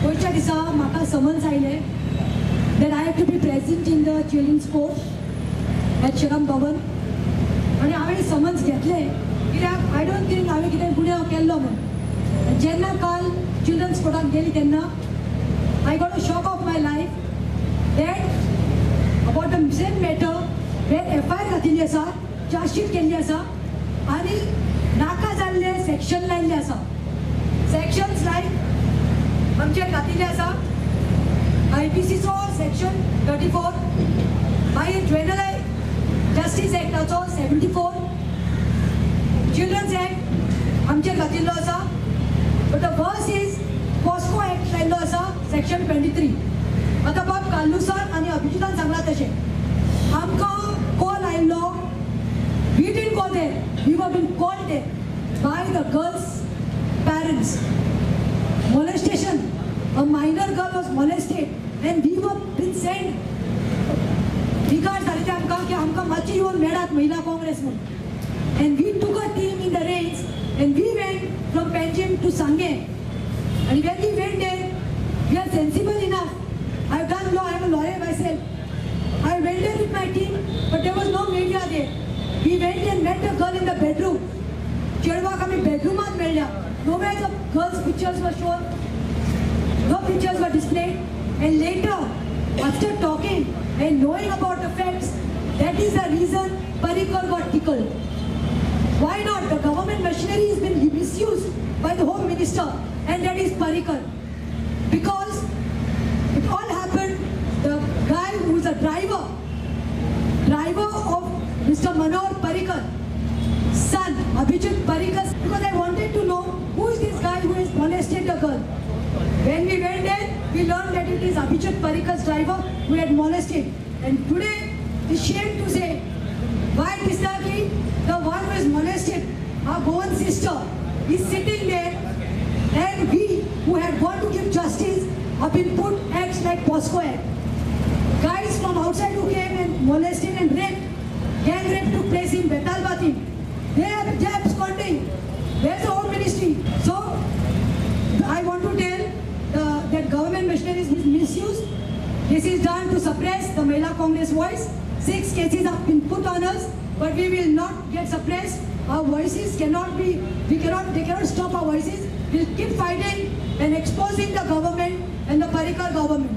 गोयच्या दिसा म्हाका समन्स आयले that I have to be present in the children's court at Shram Bhavan. आणि हांवें समन्स घेतलें कित्याक आय डोंट थिंक हांवें कितें गुन्यांव केल्लो म्हूण. जेन्ना काल चिल्ड्रन्स कोर्टान गेली तेन्ना I got a shock of my life that about the same matter where FIR घातिल्ली आसा, चार्जशीट केल्ली आसा आनी नाका जाल्ले सेक्शन लायिल्ले आसा. सेक्शन्स लायक आमचे घातिल्ले आसा IPCचो सेक्शन 34, मागीर ज्युवेनल जस्टीस एक्टाचो 74, चिल्ड्रन्स एक्ट आमचे घातिल्लो आसा. But the worst is POCSO act लायिल्लो आसा सेक्शन 23. आतां बाब काल्लुसान आनी अभिजितान सांगला तशें आमकां कॉल आयिल्लो. We didn't go there. We were being called there by the girl's parents. Molestation. A minor girl was molested and we were being sent. Regards जाले ते आमकां की आमकां मातशें येवन मेळात महिला काँग्रेस म्हणून. And we took a team in the reins and we went from Panjim to Sangay. And when we went there, we are sensible enough. I've done law. I'm a lawyer myself. I went there with my team, but there was no media there. We went and met a girl in the bedroom. चेडवाक आमी bedroomat मेळ्ळ्या. Nowhere the girl's pictures were shown. No pictures were displayed. And later, after talking and knowing about the facts, that is the reason Parrikar got tickled. Why not? The government machinery has been misused by the Home Minister, and that is Parrikar. Because it all happened, the guy who is a driver of Mr. Manohar Parrikar, son Abhijit Parrikar, because I wanted to know who is this guy who has molested the girl. When we went there, we learned that it is Abhijit Parrikar's driver who had molested. And today, it's shame to say, why Tisaki, the one who is molested, our Goan sister, is sitting there, and we who had gone to give justice have been put acts like POSCO Act. Guys from outside who came and molested and raped, gang rape took place in Betalbati. They are absconding. Where's the Home Ministry? So, I want to tell that government machinery is misused. This is done to suppress the Mahila Congress voice. 6 cases have been put on us, but we will not get suppressed. Our voices cannot be, they cannot stop our voices. We'll keep fighting and exposing the government and the Parrikar government.